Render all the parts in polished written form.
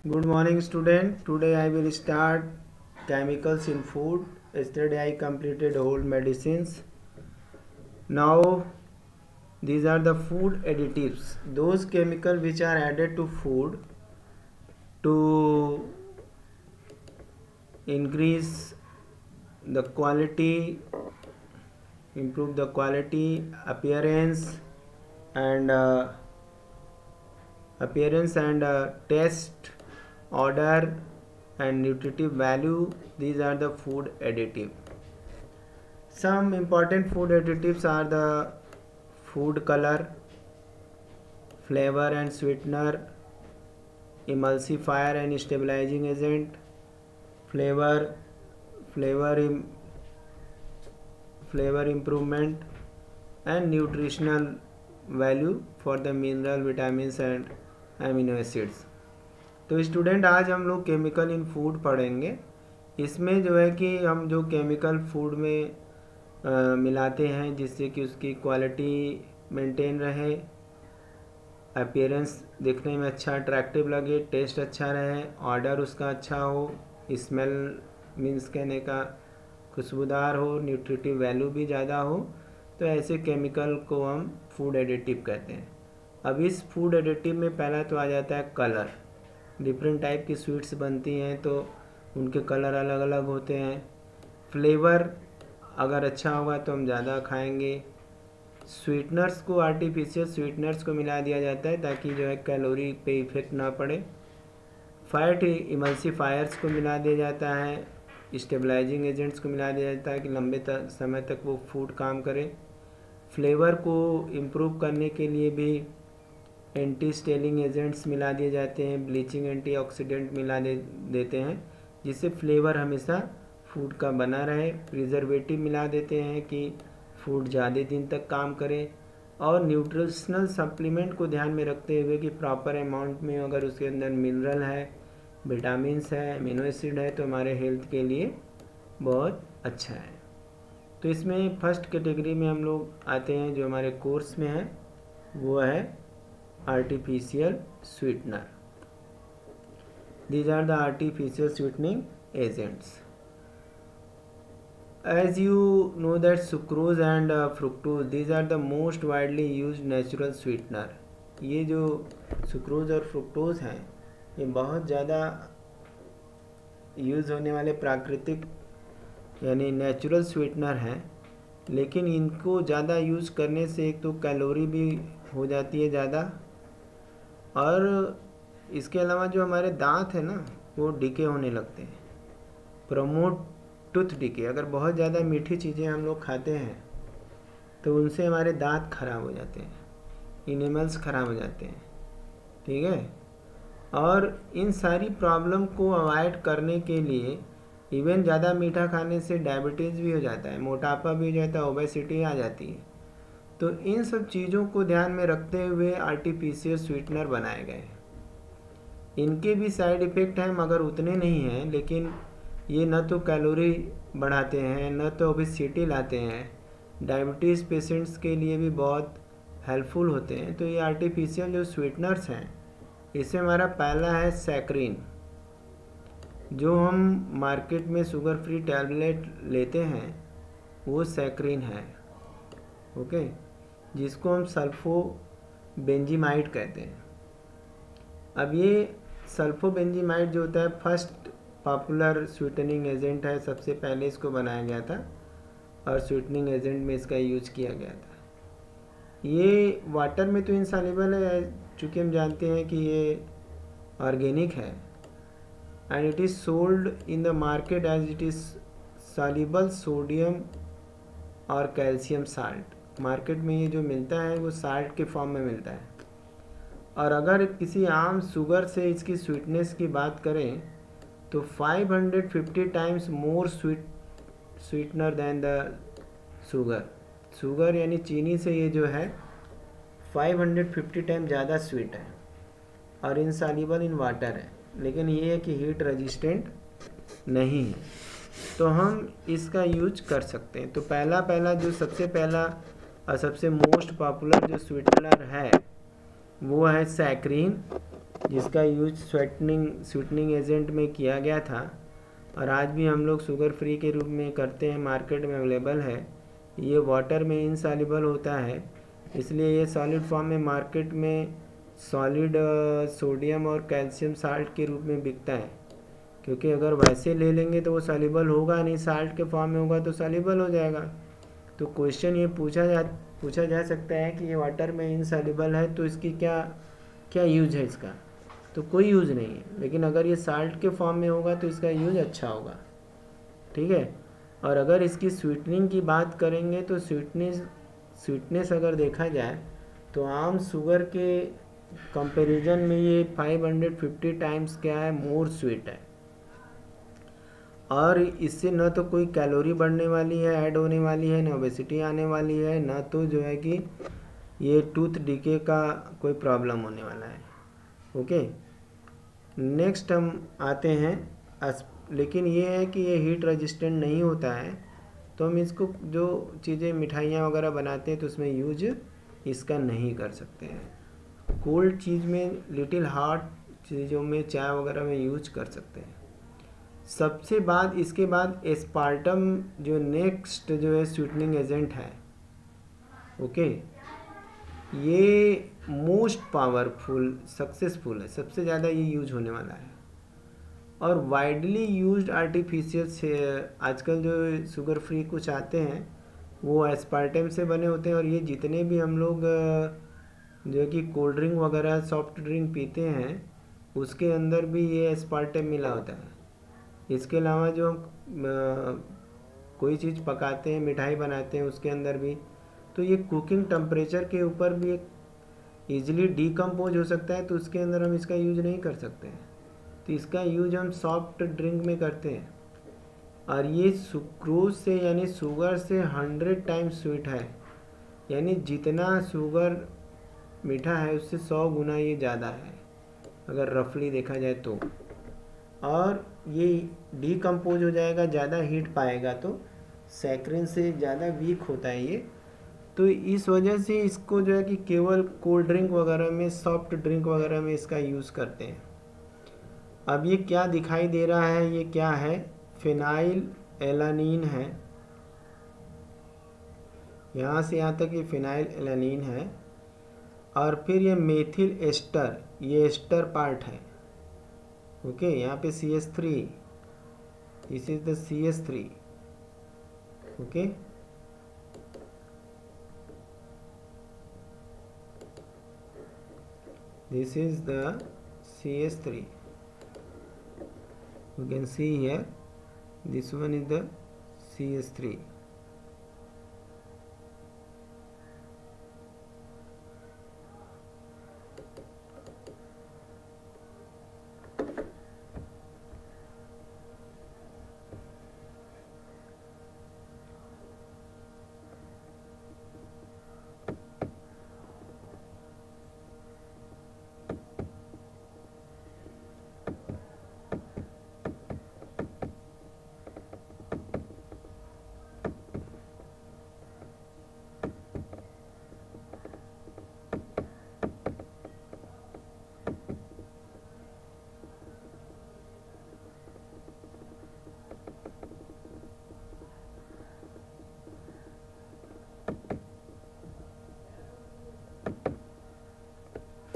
Good morning, student. Today I will start chemicals in food. Yesterday I completed whole medicines. Now these are the food additives. Those chemicals which are added to food to increase the quality, improve the quality, and taste, order and nutritive value. These are the food additive. Some important food additives are the food color, flavor and sweetener, emulsifier and stabilizing agent, flavor flavor flavor improvement and nutritional value for the mineral, vitamins and amino acids. तो student आज हम लोग chemical in food पढ़ेंगे। इसमें जो है कि हम जो केमिकल फूड में मिलाते हैं जिससे कि उसकी क्वालिटी मेंटेन रहे, अपीयरेंस दिखने में अच्छा अट्रैक्टिव लगे, टेस्ट अच्छा रहे, ऑर्डर उसका अच्छा हो, स्मेल मीन्स कहने का खुशबूदार हो, न्यूट्रिटिव वैल्यू भी ज़्यादा हो, तो ऐसे केमिकल को हम फूड एडिटिव कहते हैं। अब इस फूड एडिटिव में पहला तो आ जाता है कलर। डिफरेंट टाइप की स्वीट्स बनती हैं तो उनके कलर अलग अलग होते हैं। फ्लेवर अगर अच्छा होगा तो हम ज़्यादा खाएंगे। स्वीटनर्स को, आर्टिफिशियल स्वीटनर्स को मिला दिया जाता है ताकि जो है कैलोरी पे इफेक्ट ना पड़े। फैट इमल्सीफायर्स को मिला दिया जाता है, स्टेबलाइजिंग एजेंट्स को मिला दिया जाता है कि लंबे समय तक वो फूड काम करे। फ्लेवर को इम्प्रूव करने के लिए भी एंटी स्टेलिंग एजेंट्स मिला दिए जाते हैं, ब्लीचिंग एंटीऑक्सीडेंट मिला देते हैं जिससे फ्लेवर हमेशा फूड का बना रहे। प्रिजर्वेटिव मिला देते हैं कि फूड ज़्यादा दिन तक काम करे। और न्यूट्रिशनल सप्लीमेंट को ध्यान में रखते हुए कि प्रॉपर अमाउंट में अगर उसके अंदर मिनरल है, विटामिन्स है, अमीनो एसिड है तो हमारे हेल्थ के लिए बहुत अच्छा है। तो इसमें फर्स्ट कैटेगरी में हम लोग आते हैं जो हमारे कोर्स में है, वो है artificial sweetener. These are the artificial sweetening agents. As you know that sucrose and fructose, these are the most widely used natural sweetener. ये जो सुक्रोज और फ्रुक्टोज हैं ये बहुत ज़्यादा यूज़ होने वाले प्राकृतिक यानी नेचुरल स्वीटनर हैं, लेकिन इनको ज़्यादा यूज़ करने से एक तो कैलोरी भी हो जाती है ज़्यादा, और इसके अलावा जो हमारे दांत है ना वो डिके होने लगते हैं। Promote tooth decay. अगर बहुत ज़्यादा मीठी चीज़ें हम लोग खाते हैं तो उनसे हमारे दांत खराब हो जाते हैं, इनेमल्स खराब हो जाते हैं, ठीक है। और इन सारी प्रॉब्लम को अवॉइड करने के लिए इवन ज़्यादा मीठा खाने से डायबिटीज़ भी हो जाता है, मोटापा भी हो जाता है, ओबेसिटी आ जाती है। तो इन सब चीज़ों को ध्यान में रखते हुए आर्टिफिशियल स्वीटनर बनाए गए। इनके भी साइड इफ़ेक्ट हैं मगर उतने नहीं हैं, लेकिन ये न तो कैलोरी बढ़ाते हैं न तो ओबेसिटी लाते हैं, डायबिटीज़ पेशेंट्स के लिए भी बहुत हेल्पफुल होते हैं। तो ये आर्टिफिशियल जो स्वीटनर्स हैं इसमें हमारा पहला है सैक्रिन। जो हम मार्केट में शुगर फ्री टैबलेट लेते हैं वो सैक्रिन है, ओके, जिसको हम सल्फोबेंजीमाइड कहते हैं। अब ये सल्फोबेंजीमाइड जो होता है फर्स्ट पॉपुलर स्वीटनिंग एजेंट है, सबसे पहले इसको बनाया गया था और स्वीटनिंग एजेंट में इसका यूज किया गया था। ये वाटर में तो इनसॉल्युबल है, चूँकि हम जानते हैं कि ये ऑर्गेनिक है, and it is sold in the market as it is soluble sodium और कैल्शियम साल्ट। मार्केट में ये जो मिलता है वो साल्ट के फॉर्म में मिलता है। और अगर किसी आम शुगर से इसकी स्वीटनेस की बात करें तो 550 times more sweetener than the sugar यानी चीनी से ये जो है 550 टाइम ज़्यादा स्वीट है और इनसॉल्युबल इन वाटर है, लेकिन ये है कि हीट रेजिस्टेंट नहीं है, तो हम इसका यूज कर सकते हैं। तो पहला जो सबसे पहला और सबसे मोस्ट पॉपुलर जो स्वीटनर है वो है सैक्रिन। जिसका यूज स्वीटनिंग एजेंट में किया गया था और आज भी हम लोग शुगर फ्री के रूप में करते हैं, मार्केट में अवेलेबल है। ये वाटर में इनसॉल्युबल होता है, इसलिए ये सॉलिड फॉर्म में मार्केट में सॉलिड सोडियम और कैल्शियम साल्ट के रूप में बिकता है। क्योंकि अगर वैसे ले लेंगे तो वो सॉल्युबल होगा नहीं, साल्ट के फॉर्म में होगा तो सॉल्युबल हो जाएगा। तो क्वेश्चन ये पूछा जा सकता है कि ये वाटर में इनसॉल्युबल है तो इसकी क्या यूज है इसका? तो कोई यूज नहीं है। लेकिन अगर ये साल्ट के फॉर्म में होगा तो इसका यूज अच्छा होगा, ठीक है। और अगर इसकी स्वीटनिंग की बात करेंगे तो स्वीटनेस अगर देखा जाए तो आम शुगर के कंपैरिजन में ये 550 टाइम्स क्या है, मोर स्वीट है। और इससे न तो कोई कैलोरी बढ़ने वाली है, ऐड होने वाली है, न ओबेसिटी आने वाली है, न तो जो है कि ये टूथ डिके का कोई प्रॉब्लम होने वाला है। ओके, नेक्स्ट हम आते हैं लेकिन ये है कि ये हीट रेजिस्टेंट नहीं होता है, तो हम इसको जो चीज़ें मिठाइयाँ वगैरह बनाते हैं तो उसमें यूज इसका नहीं कर सकते हैं। कोल्ड चीज़ में, लिटिल हॉट चीज़ों में, चाय वगैरह में यूज कर सकते हैं। इसके बाद एस्पार्टम जो नेक्स्ट जो है स्वीटनिंग एजेंट है, ओके, ये मोस्ट पावरफुल सक्सेसफुल है, सबसे ज़्यादा ये यूज होने वाला है। और वाइडली यूज्ड आर्टिफिशियल से आजकल जो शुगर फ्री कुछ आते हैं वो एस्पार्टम से बने होते हैं। और ये जितने भी हम लोग जो है कि कोल्ड ड्रिंक वगैरह सॉफ्ट ड्रिंक पीते हैं उसके अंदर भी ये एस्पार्टम मिला होता है। इसके अलावा जो कोई चीज़ पकाते हैं, मिठाई बनाते हैं, उसके अंदर भी, तो ये कुकिंग टेम्परेचर के ऊपर भी एक ईजिली डीकम्पोज हो सकता है, तो उसके अंदर हम इसका यूज नहीं कर सकते हैं। तो इसका यूज हम सॉफ्ट ड्रिंक में करते हैं। और ये सुक्रोज से यानी शुगर से 100 टाइम्स स्वीट है, यानी जितना शुगर मीठा है उससे 100 गुना ये ज़्यादा है अगर रफली देखा जाए तो। और ये डीकम्पोज हो जाएगा, ज़्यादा हीट पाएगा, तो सैकरिन से ज़्यादा वीक होता है ये। तो इस वजह से इसको जो है कि केवल कोल्ड ड्रिंक वगैरह में, सॉफ्ट ड्रिंक वगैरह में इसका यूज़ करते हैं। अब ये क्या दिखाई दे रहा है, ये क्या है, फिनाइल एलानीन है। यहाँ से यहाँ तक ये फिनाइल एलानीन है। और फिर ये मेथिल एस्टर, ये एस्टर पार्ट है। ओके, यहाँ पे CH3, this is the CH3। Okay, this is the CH3. You can see here, this one is the CH3.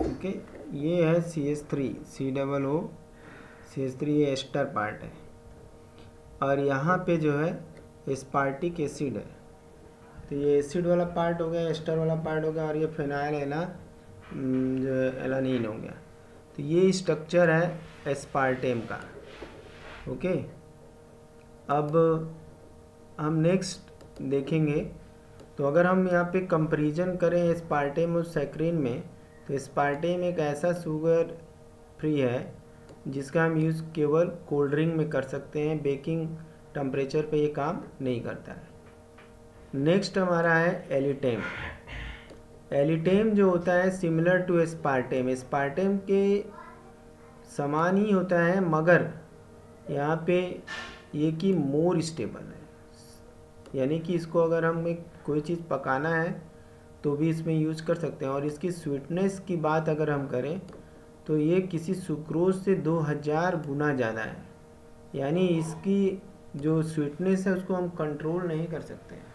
Okay, ये है CH3, COO CH3, ये एस्टर पार्ट है। और यहाँ पे जो है एस्पार्टिक एसिड है, तो ये एसिड वाला पार्ट हो गया, एस्टर वाला पार्ट हो गया, और ये फिनाइल जो एलानीन हो गया। तो ये स्ट्रक्चर है एस्पार्टेम का। ओके, अब हम नेक्स्ट देखेंगे। तो अगर हम यहाँ पे कंपैरिजन करें एस्पार्टेम और सैकरिन में, तो एस्पार्टेम एक ऐसा शुगर फ्री है जिसका हम यूज़ केवल कोल्ड ड्रिंक में कर सकते हैं, बेकिंग टेम्परेचर पे ये काम नहीं करता है। नेक्स्ट हमारा है एलिटेम। एलिटेम जो होता है सिमिलर टू एस्पार्टेम, एस्पार्टेम के समान ही होता है, मगर यहाँ पे ये कि मोर स्टेबल है, यानी कि इसको अगर हमें कोई चीज़ पकाना है तो भी इसमें यूज कर सकते हैं। और इसकी स्वीटनेस की बात अगर हम करें तो ये किसी सुक्रोज से 2000 गुना ज़्यादा है। यानी इसकी जो स्वीटनेस है उसको हम कंट्रोल नहीं कर सकते हैं,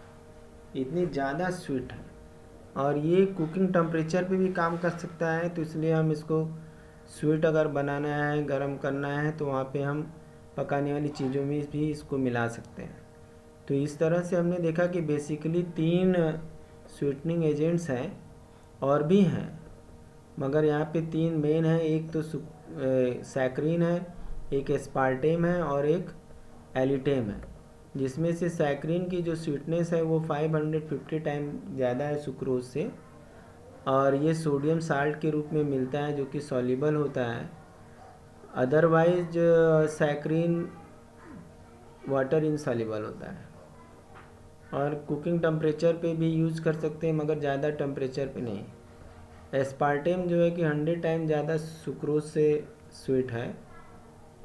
इतनी ज़्यादा स्वीट है। और ये कुकिंग टेम्परेचर पे भी काम कर सकता है, तो इसलिए हम इसको स्वीट अगर बनाना है, गरम करना है, तो वहाँ पे हम पकाने वाली चीज़ों में भी इसको मिला सकते हैं। तो इस तरह से हमने देखा कि बेसिकली 3 स्वीटनिंग एजेंट्स हैं, और भी हैं, मगर यहाँ पे 3 मेन हैं। एक तो सैकरीन है, एक एस्पार्टेम है और एक एलिटेम है, जिसमें से सैकरीन की जो स्वीटनेस है वो 550 टाइम ज़्यादा है सुक्रोज से, और ये सोडियम साल्ट के रूप में मिलता है जो कि सॉल्युबल होता है। अदरवाइज सैकरीन वाटर इनसॉल्युबल होता है, और कुकिंग टेम्परेचर पे भी यूज़ कर सकते हैं, मगर ज़्यादा टेम्परेचर पे नहीं। एस्पार्टेम जो है कि 100 टाइम ज़्यादा सुक्रोज से स्वीट है,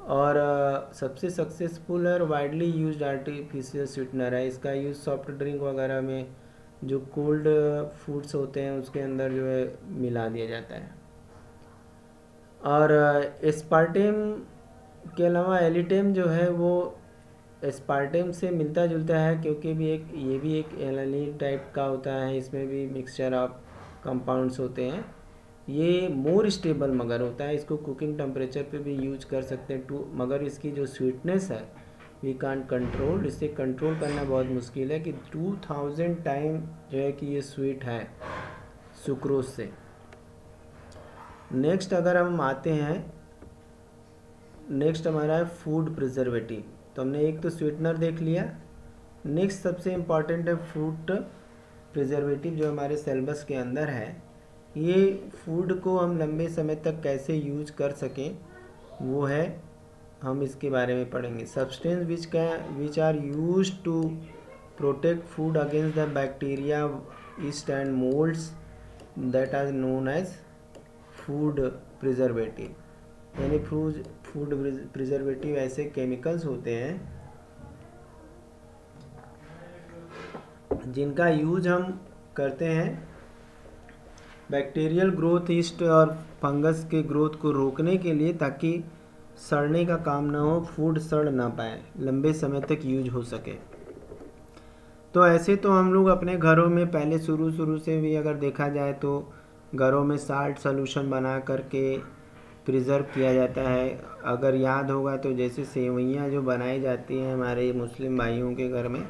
और सबसे सक्सेसफुल और वाइडली यूज्ड आर्टिफिशियल स्वीटनर है। इसका यूज़ सॉफ्ट ड्रिंक वगैरह में, जो कोल्ड फूड्स होते हैं उसके अंदर जो है मिला दिया जाता है। और एस्पार्टेम के अलावा एलिटेम जो है वो एस्पार्टेम से मिलता जुलता है, क्योंकि ये भी एक एलानिन टाइप का होता है, इसमें भी मिक्सचर ऑफ कंपाउंड्स होते हैं। ये मोर स्टेबल मगर होता है, इसको कुकिंग टेम्परेचर पे भी यूज कर सकते हैं मगर इसकी जो स्वीटनेस है वी कांट कंट्रोल, इसे कंट्रोल करना बहुत मुश्किल है कि 2000 टाइम जो है कि ये स्वीट है सुक्रोज से। नेक्स्ट अगर हम आते हैं, नेक्स्ट हमारा है फूड प्रिजर्वेटिव। तो हमने एक तो स्वीटनर देख लिया, नेक्स्ट सबसे इम्पॉर्टेंट है फूड प्रिजर्वेटिव जो हमारे सिलेबस के अंदर है। ये फूड को हम लंबे समय तक कैसे यूज कर सकें वो है, हम इसके बारे में पढ़ेंगे। Substance which are use to protect food against the bacteria yeast and moulds that are known as food preservative. यानी फूड प्रिजर्वेटिव ऐसे केमिकल्स होते हैं जिनका यूज हम करते हैं बैक्टीरियल ग्रोथ, ईस्ट और फंगस के ग्रोथ को रोकने के लिए, ताकि सड़ने का काम ना हो, फूड सड़ ना पाए, लंबे समय तक यूज हो सके। तो ऐसे तो हम लोग अपने घरों में पहले शुरू से भी अगर देखा जाए तो घरों में साल्ट सॉल्यूशन बना करके प्रिज़र्व किया जाता है। अगर याद होगा तो जैसे सेवइयाँ जो बनाई जाती हैं हमारे मुस्लिम भाइयों के घर में,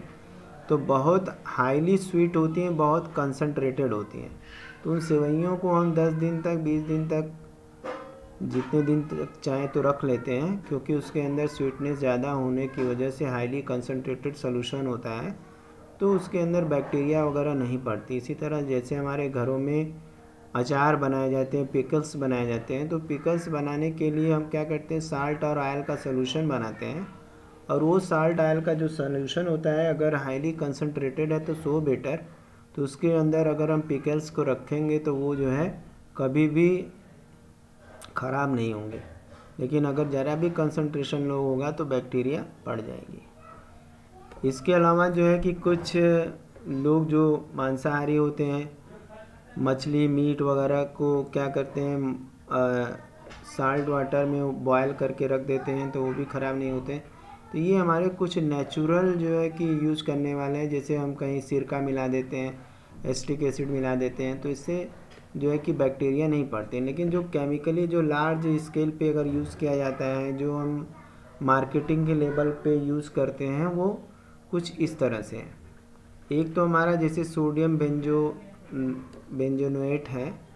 तो बहुत हाईली स्वीट होती हैं, बहुत कंसंट्रेटेड होती हैं। तो उन सेवइयों को हम 10 दिन तक 20 दिन तक जितने दिन तक चाहें तो रख लेते हैं, क्योंकि उसके अंदर स्वीटनेस ज़्यादा होने की वजह से हाईली कंसंट्रेटेड सॉल्यूशन होता है, तो उसके अंदर बैक्टीरिया वगैरह नहीं पड़ती। इसी तरह जैसे हमारे घरों में अचार बनाए जाते हैं, पिकल्स बनाए जाते हैं, तो पिकल्स बनाने के लिए हम क्या करते हैं, साल्ट और ऑयल का सॉल्यूशन बनाते हैं। और वो साल्ट ऑयल का जो सॉल्यूशन होता है अगर हाईली कंसंट्रेटेड है तो सो बेटर, तो उसके अंदर अगर हम पिकल्स को रखेंगे तो वो जो है कभी भी ख़राब नहीं होंगे। लेकिन अगर ज़रा भी कंसंट्रेशन लो होगा तो बैक्टीरिया पड़ जाएगी। इसके अलावा जो है कि कुछ लोग जो मांसाहारी होते हैं, मछली मीट वगैरह को क्या करते हैं, साल्ट वाटर में बॉयल करके रख देते हैं, तो वो भी ख़राब नहीं होते। तो ये हमारे कुछ नेचुरल जो है कि यूज़ करने वाले हैं। जैसे हम कहीं सिरका मिला देते हैं, एसिटिक एसिड मिला देते हैं, तो इससे जो है कि बैक्टीरिया नहीं पड़ते। लेकिन जो केमिकली जो लार्ज स्केल पे अगर यूज़ किया जाता है, जो हम मार्केटिंग के लेवल पे यूज़ करते हैं, वो कुछ इस तरह से है। एक तो हमारा जैसे सोडियम बेंजोनेट है,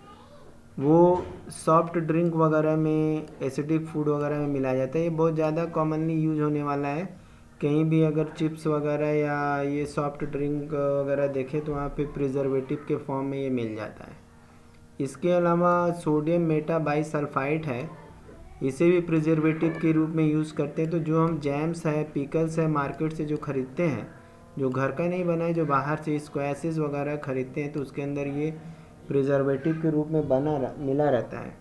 वो सॉफ्ट ड्रिंक वगैरह में, एसिडिक फूड वगैरह में मिलाया जाता है। ये बहुत ज़्यादा कॉमनली यूज होने वाला है। कहीं भी अगर चिप्स वगैरह या ये सॉफ्ट ड्रिंक वगैरह देखें तो वहाँ पे प्रिजर्वेटिव के फॉर्म में ये मिल जाता है। इसके अलावा सोडियम मेटाबाइसल्फाइड है, इसे भी प्रिजर्वेटिव के रूप में यूज़ करते हैं। तो जो हम जैम्स है, पिकल्स है मार्केट से जो ख़रीदते हैं, जो घर का नहीं बना है, जो बाहर से स्क्वैशेस वगैरह ख़रीदते हैं, तो उसके अंदर ये प्रिजर्वेटिव के रूप में मिला रहता है।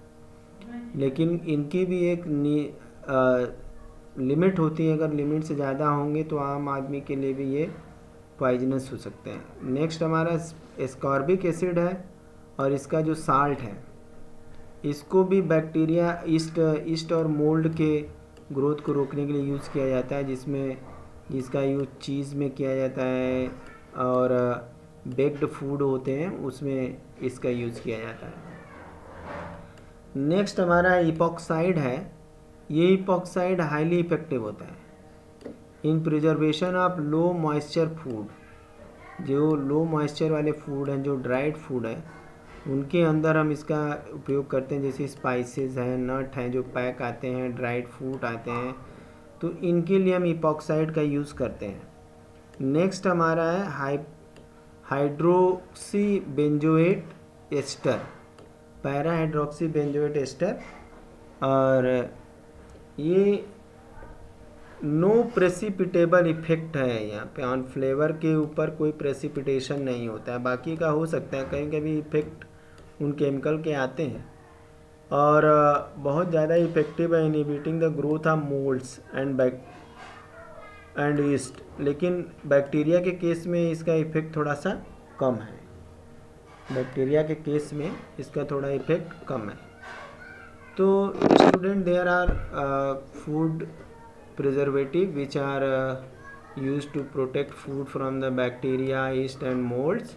लेकिन इनकी भी एक लिमिट होती है। अगर लिमिट से ज़्यादा होंगे तो आम आदमी के लिए भी ये पॉइजनस हो सकते हैं। नेक्स्ट हमारा एस्कॉर्बिक एसिड है, और इसका जो साल्ट है इसको भी बैक्टीरिया ईस्ट और मोल्ड के ग्रोथ को रोकने के लिए यूज़ किया जाता है, जिसका यूज़ चीज़ में किया जाता है और बेक्ड फूड होते हैं उसमें इसका यूज़ किया जाता है। नेक्स्ट हमारा इपॉक्साइड है। ये इपॉक्साइड हाईली इफेक्टिव होता है in preservation of low moisture food. जो लो मॉइस्चर वाले फूड हैं, जो ड्राइड फूड है, उनके अंदर हम इसका उपयोग करते हैं। जैसे स्पाइसेस हैं, नट हैं जो पैक आते हैं, ड्राइड फ्रूट आते हैं, तो इनके लिए हम इपॉक्साइड का यूज़ करते हैं। नेक्स्ट हमारा है hydroxy benzoate ester, para hydroxy benzoate ester. और ये नो प्रेसिपिटेबल इफेक्ट है यहाँ पे ऑन फ्लेवर के ऊपर, कोई प्रेसिपिटेशन नहीं होता है। बाकी का हो सकता है, कहीं कभी इफेक्ट उन केमिकल के आते हैं। और बहुत ज़्यादा इफेक्टिव है inhibiting the growth of moulds and east. लेकिन बैक्टीरिया के केस में इसका इफेक्ट थोड़ा सा कम है। बैक्टीरिया के केस में इसका थोड़ा इफेक्ट कम है। तो student, there are food preservative which are used to protect food from the bacteria, yeast and molds,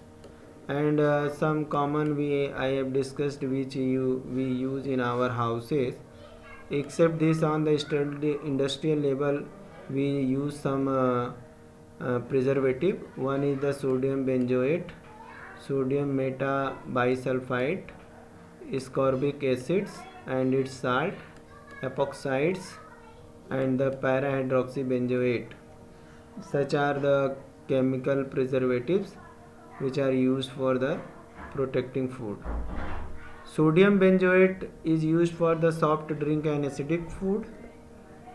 and some common I have discussed which we use in our houses. Except this, on the industrial level we use some preservative. One is the sodium benzoate, sodium metabisulfite, ascorbic acids and its salt, epoxides and the para-hydroxybenzoate. Such are the chemical preservatives which are used for the protecting food. Sodium benzoate is used for the soft drink and acidic food.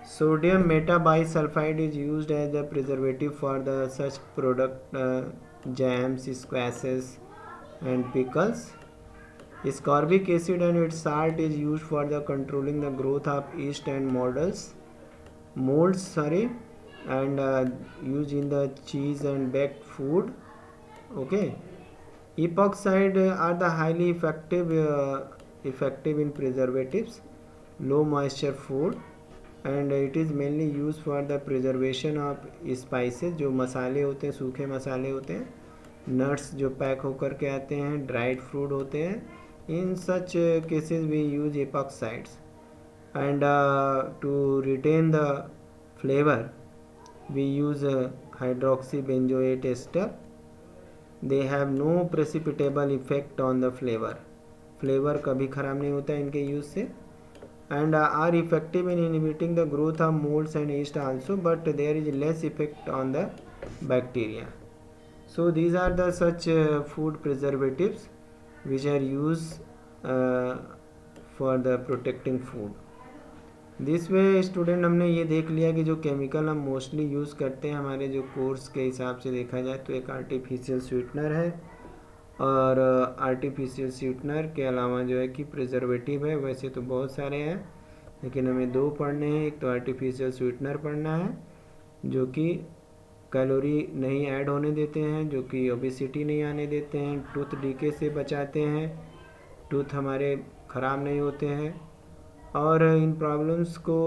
Sodium metabisulfite is used as a preservative for the such product jams, squashes and pickles. Ascorbic acid and its salt is used for the controlling the growth of yeast and molds, and used in the cheese and baked food. Okay. Epoxide are the highly effective in preservatives, low moisture food, and it is mainly used for the preservation of spices, जो मसाले होते हैं, सूखे मसाले होते हैं, nuts जो pack होकर के आते हैं, dried fruit होते हैं. In such cases we use epoxides. And to retain the flavor we use hydroxybenzoate ester. They have no precipitable effect on the flavor. Flavour कभी ख़राब नहीं होता है इनके यूज़ से. And are effective in inhibiting the growth of molds and yeast also, but there is less effect on the bacteria. So these are the such food preservatives which are used for the protecting food. This way student, हमने ये देख लिया कि जो chemical हम mostly use करते हैं हमारे जो कोर्स के हिसाब से देखा जाए तो एक आर्टिफिशियल स्वीटनर है, और आर्टिफिशियल स्वीटनर के अलावा जो है कि प्रिजर्वेटिव है. वैसे तो बहुत सारे हैं लेकिन हमें दो पढ़ने हैं. एक तो आर्टिफिशियल स्वीटनर पढ़ना है जो कि कैलोरी नहीं ऐड होने देते हैं, जो कि ओबेसिटी नहीं आने देते हैं, टूथ डीके से बचाते हैं, टूथ हमारे ख़राब नहीं होते हैं, और इन प्रॉब्लम्स को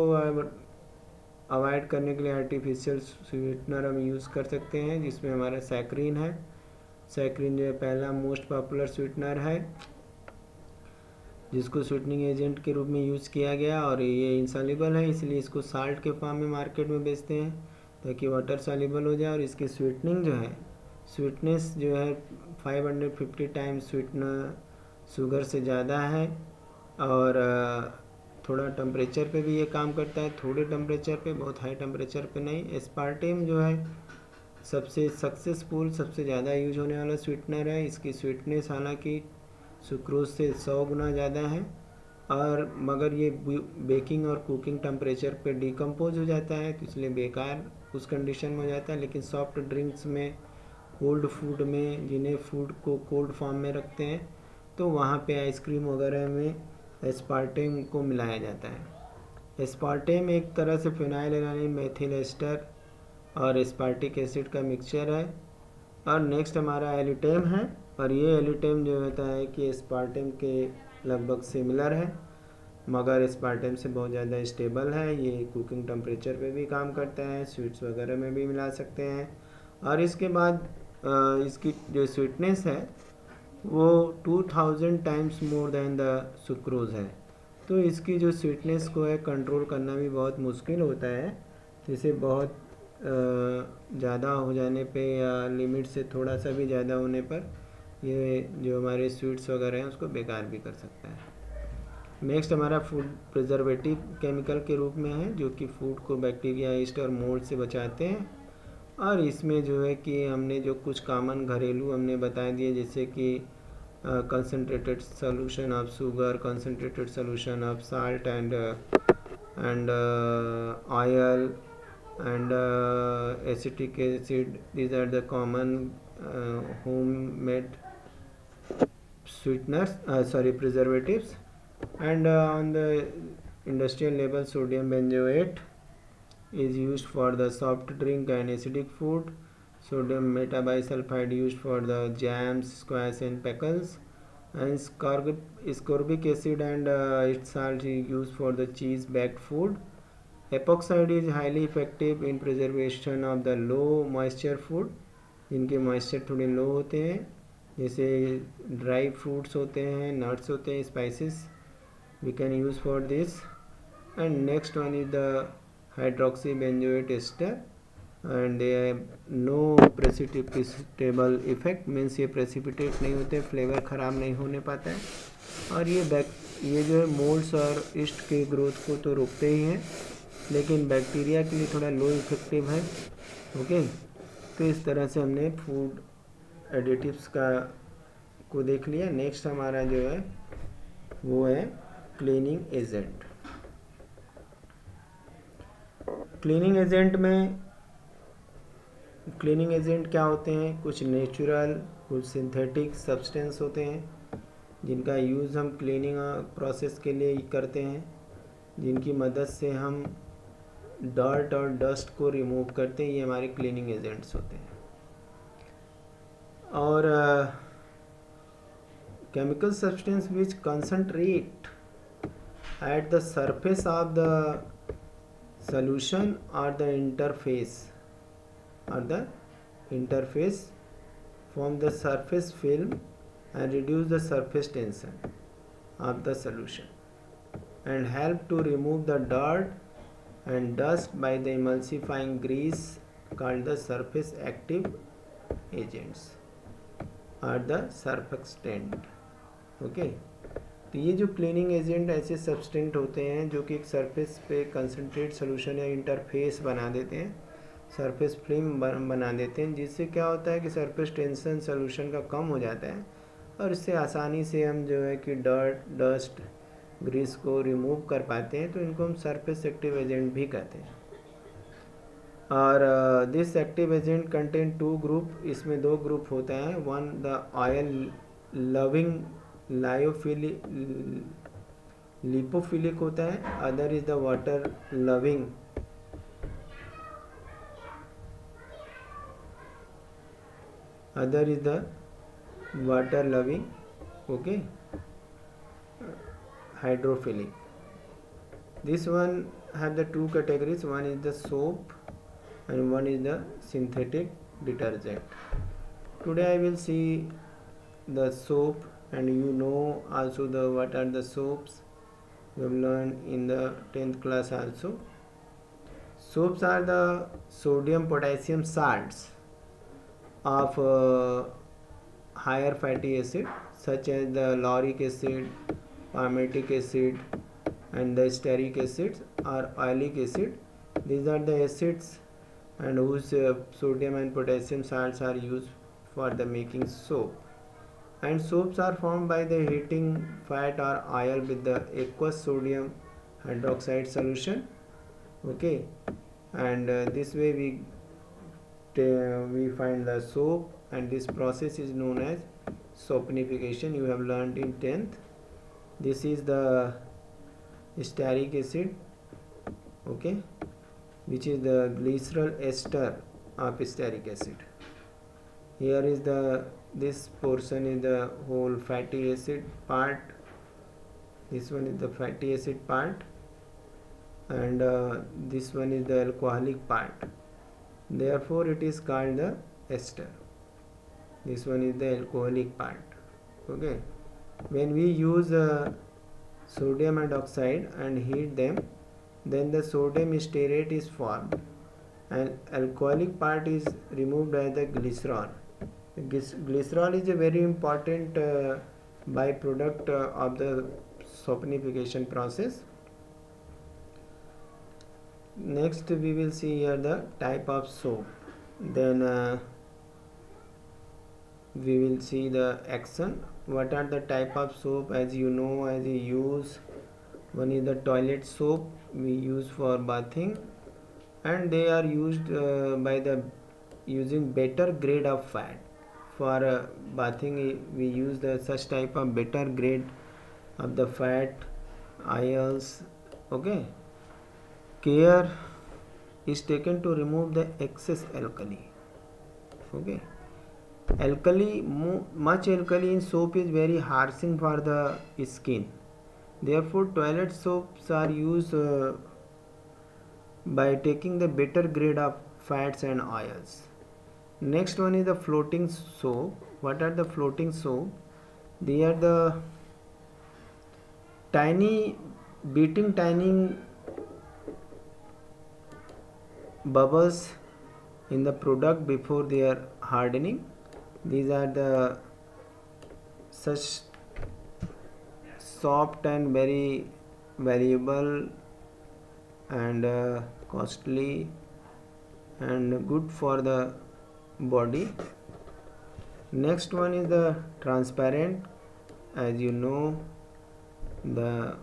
अवॉइड करने के लिए आर्टिफिशियल स्वीटनर हम यूज़ कर सकते हैं, जिसमें हमारा सैक्रिन है. सैक्रिन जो है पहला मोस्ट पॉपुलर स्वीटनर है जिसको स्वीटनिंग एजेंट के रूप में यूज़ किया गया, और ये इनसॉल्युबल है इसलिए इसको साल्ट के फॉर्म में मार्केट में बेचते हैं ताकि वाटर सॉल्युबल हो जाए. और इसकी स्वीटनिंग जो है, स्वीटनेस जो है 550 टाइम्स स्वीटनर शुगर से ज़्यादा है, और थोड़ा टेम्परेचर पे भी ये काम करता है, थोड़े टेम्परेचर पे, बहुत हाई टेम्परेचर पे नहीं. एस्पार्टेम जो है सबसे सक्सेसफुल, सबसे ज़्यादा यूज होने वाला स्वीटनर है. इसकी स्वीटनेस हालांकि सुक्रोज से 100 गुना ज़्यादा है, और मगर ये बेकिंग और कुकिंग टेम्परेचर पे डिकम्पोज हो जाता है तो इसलिए बेकार उस कंडीशन में हो जाता है. लेकिन सॉफ्ट ड्रिंक्स में, कोल्ड फूड में, जिन्हें फूड को कोल्ड फॉर्म में रखते हैं तो वहाँ पे आइसक्रीम वगैरह में एस्पार्टेम को मिलाया जाता है. एस्पार्टेम एक तरह से फिनाइलएलानाइन मेथिल एस्टर और एस्पार्टिक एसिड का मिक्सचर है. और नेक्स्ट हमारा एलिटेम है, और ये एलिटेम जो होता है कि एस्पार्टेम के लगभग सिमिलर है, मगर एस्पार्टम से बहुत ज़्यादा स्टेबल है। ये कुकिंग टेम्परेचर पे भी काम करता है, स्वीट्स वगैरह में भी मिला सकते हैं। और इसके बाद इसकी जो स्वीटनेस है वो 2000 times more than the sucrose है। तो इसकी जो स्वीटनेस को है कंट्रोल करना भी बहुत मुश्किल होता है। तो इसे बहुत ज़्यादा हो जाने पे या लिमिट से थोड़ा सा भी ज़्यादा होने पर ये जो हमारे स्वीट्स वगैरह हैं उसको बेकार भी कर सकता है। नेक्स्ट हमारा फूड प्रिजर्वेटिव केमिकल के रूप में है, जो कि फूड को बैक्टीरिया, ईस्ट और मोल्ड से बचाते हैं। और इसमें जो है कि हमने जो कुछ कॉमन घरेलू हमने बता दिए, जैसे कि concentrated solution of sugar, concentrated solution of salt and oil and acetic acid. These are the common homemade sweeteners, preservatives. And on the industrial level, sodium benzoate is used for the soft drink and acidic food. Sodium metabisulfite used for the jams, squash and pickles. And ascorbic acid and its salt is used for the cheese baked food. Epoxide is highly effective in preservation of the low moisture food, जिनके moisture थोड़े लो होते हैं, जैसे dry fruits होते हैं, nuts होते हैं, spices we can use for this. And next one is the hydroxy benzoate ester, and they have no precipitable effect, means ये precipitate नहीं होते, फ्लेवर ख़राब नहीं होने पाता है। और ये जो है मोल्ड्स और ईस्ट के ग्रोथ को तो रोकते ही हैं, लेकिन बैक्टीरिया के लिए थोड़ा लो इफेक्टिव है। ओके, तो इस तरह से हमने फूड एडिटिव्स को देख लिया। नेक्स्ट हमारा जो है वो है क्लीनिंग एजेंट। क्लीनिंग एजेंट क्या होते हैं? कुछ नेचुरल, कुछ सिंथेटिक सब्सटेंस होते हैं जिनका यूज़ हम क्लीनिंग प्रोसेस के लिए करते हैं, जिनकी मदद से हम डर्ट और डस्ट को रिमूव करते हैं। ये हमारे क्लीनिंग एजेंट्स होते हैं। और chemical substance which concentrate at the surface of the solution or the interface form the surface film and reduce the surface tension of the solution and help to remove the dirt and dust by the emulsifying grease called the surface active agents or the surfactant. Okay, तो ये जो cleaning agent ऐसे सब्सटेंट होते हैं जो कि एक surface पे कंसनट्रेट सोल्यूशन या इंटरफेस बना देते हैं, सरफेस फिल्म बना देते हैं, जिससे क्या होता है कि सरफेस टेंशन सोल्यूशन का कम हो जाता है और इससे आसानी से हम जो है कि डर्ट, डस्ट, ग्रीस को रिमूव कर पाते हैं। तो इनको हम सरफेस एक्टिव एजेंट भी कहते हैं। और this active agent contain 2 group, इसमें 2 ग्रुप होता है। One the oil loving lipophilic होता है, other is the water loving okay hydrophilic. This one have the 2 categories, one is the soap and one is the synthetic detergent. Today I will see the soap, and you know also what are the soaps. You have learned in the 10th class also. Soaps are the sodium potassium salts of higher fatty acid such as the lauric acid, palmitic acid and the stearic acids or oleic acid. These are the acids and whose sodium and potassium salts are used for the making soap. And soaps are formed by the heating fat or oil with the aqueous sodium hydroxide solution. Okay, and this way we find the soap, and this process is known as soapnification. You have learned in 10th. This is the stearic acid, okay, which is the glycerol ester of stearic acid. Here is this portion is the whole fatty acid part, This one is the fatty acid part, and this one is the alcoholic part. Therefore it is called the ester. This one is the alcoholic part. Okay, when we use sodium hydroxide and heat them, then the sodium stearate is formed and alcoholic part is removed by the glycerol. Glycerol is a very important byproduct of the saponification process. Next we will see here the type of soap. Then we will see the action. What are the type of soap? As you know, as you use, one is the toilet soap we use for bathing, and they are used by the using better grade of fat. For bathing we use the such type of better grade of the fat oils. Okay, care is taken to remove the excess alkali. Okay, much alkali in soap is very harshing for the skin. Therefore toilet soaps are used by taking the better grade of fats and oils. Next one is the floating soap. What are the floating soap? They are the tiny bubbles in the product before they are hardening. These are the such soft and very valuable and costly and good for the body. Next one is the transparent. As you know, the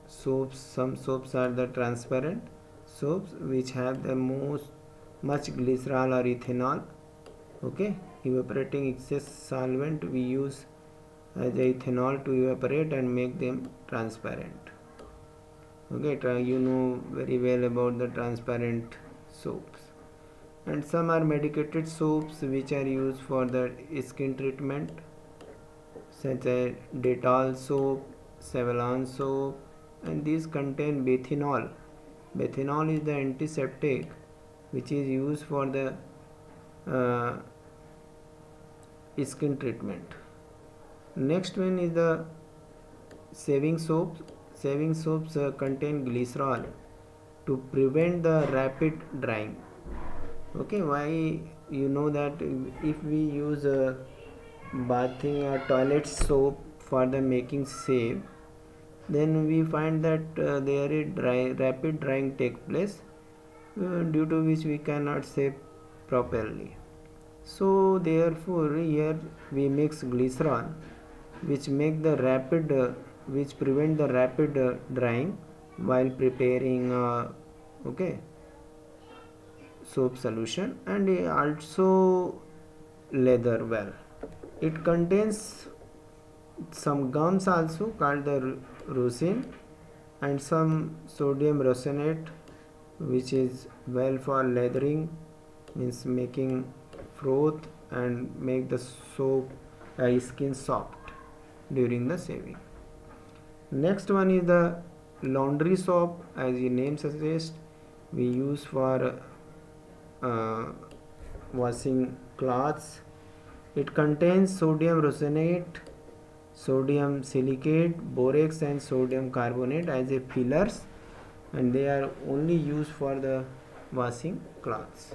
soaps, some soaps are the transparent soaps which have the much glycerol or ethanol. Okay, evaporating excess solvent we use as ethanol to evaporate and make them transparent. Okay, you know very well about the transparent soaps. And some are medicated soaps which are used for the skin treatment, such as Dettol soap, Savlon soap, and these contain bethanol. Bethanol is the antiseptic which is used for the skin treatment. Next one is the shaving soaps. Shaving soaps contain glycerol to prevent the rapid drying. Okay, why? You know that if we use bathing or toilet soap for the making shave, then we find that there is rapid drying take place, due to which we cannot shave properly. So therefore here we mix glycerol which make the which prevent the rapid drying while preparing okay, soap solution. And also leather. Well, it contains some gums also called the rosin and some sodium rosonate which is well for leathering, means making froth and make the soap skin soft during the shaving. Next one is the laundry soap. As the name suggests, we use for washing clothes. It contains sodium rosonate, sodium silicate, borax and sodium carbonate as a fillers, and they are only used for the washing clothes.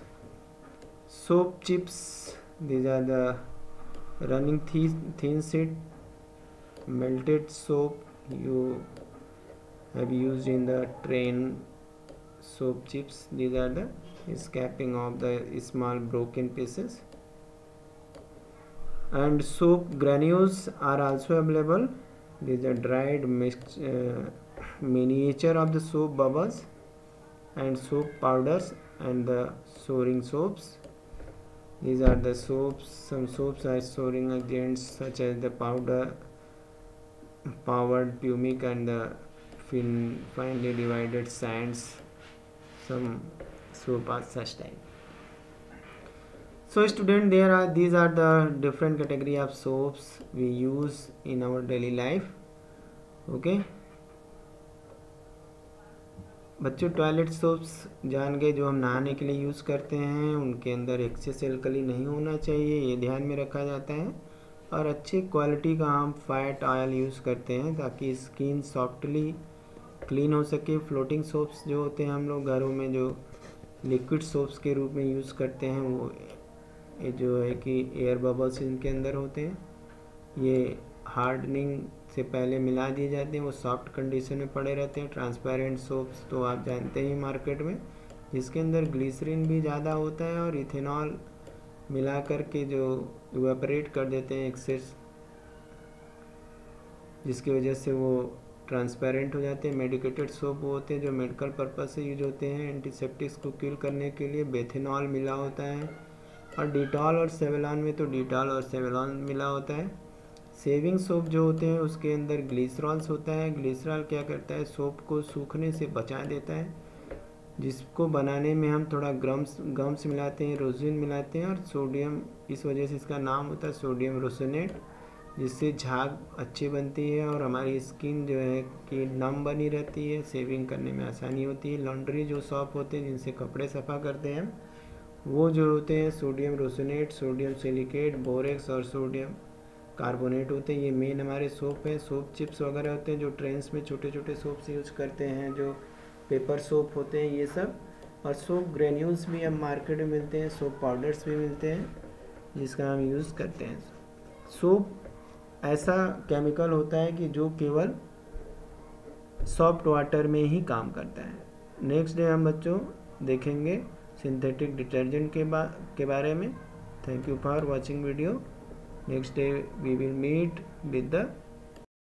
Soap chips, these are the running thin sheet melted soap you have used in the train. Soap chips, these are the escaping of the small broken pieces. And soap granules are also available. These are dried miniature of the soap bubbles and soap powders and the souring soaps. These are the soaps. Some soaps are souring agents such as the powered pumic and the finely divided sands. Some soap are such type. So student, these are the different category of soaps we use in our daily life. Okay, बच्चों toilet soaps जान गए जो हम नहाने के लिए use करते हैं, उनके अंदर एक्सेस एल्कली नहीं होना चाहिए, ये ध्यान में रखा जाता है। और अच्छी क्वालिटी का हम फैट ऑयल यूज़ करते हैं ताकि स्किन सॉफ्टली क्लीन हो सके। फ्लोटिंग सोप्स जो होते हैं हम लोग घरों में जो लिक्विड सोप्स के रूप में यूज़ करते हैं, वो ये जो है कि एयर बबल्स इनके अंदर होते हैं, ये हार्डनिंग से पहले मिला दिए जाते हैं, वो सॉफ्ट कंडीशन में पड़े रहते हैं। ट्रांसपेरेंट सोप्स तो आप जानते ही मार्केट में, जिसके अंदर ग्लिसरीन भी ज़्यादा होता है और इथेनॉल मिला करके जो इवेपोरेट कर देते हैं एक्सेस, जिसकी वजह से वो ट्रांसपेरेंट हो जाते हैं। मेडिकेटेड सोप वो होते हैं जो मेडिकल पर्पज से यूज होते हैं, एंटीसेप्टिक्स को किल करने के लिए। बेथेनॉल मिला होता है। और डिटॉल और सेवलॉन में तो डिटॉल और सेवलॉन मिला होता है। सेविंग सोप जो होते हैं उसके अंदर ग्लिसरॉल्स होता है। ग्लिसरॉल क्या करता है, सोप को सूखने से बचा देता है, जिसको बनाने में हम थोड़ा गम्स मिलाते हैं, रोजिन मिलाते हैं और सोडियम, इस वजह से इसका नाम होता है सोडियम रोसोनेट, जिससे झाग अच्छी बनती है और हमारी स्किन जो है कि नम बनी रहती है, शेविंग करने में आसानी होती है। लॉन्ड्री जो सोप होते हैं जिनसे कपड़े सफ़ा करते हैं, वो जो होते हैं सोडियम रोसोनेट, सोडियम सिलिकेट, बोरेक्स और सोडियम कार्बोनेट होते हैं। ये मेन हमारे सोप हैं। सोप चिप्स वगैरह होते हैं जो ट्रेंड्स में छोटे छोटे सोप्स यूज करते हैं, जो पेपर सोप होते हैं ये सब। और सोप ग्रेन्यूल्स भी अब मार्केट में मिलते हैं, सोप पाउडर्स भी मिलते हैं जिसका हम यूज़ करते हैं। सोप ऐसा केमिकल होता है कि जो केवल सॉफ्ट वाटर में ही काम करता है। नेक्स्ट डे हम बच्चों देखेंगे सिंथेटिक डिटर्जेंट के बारे में। Thank you for watching video. Next day we will meet with the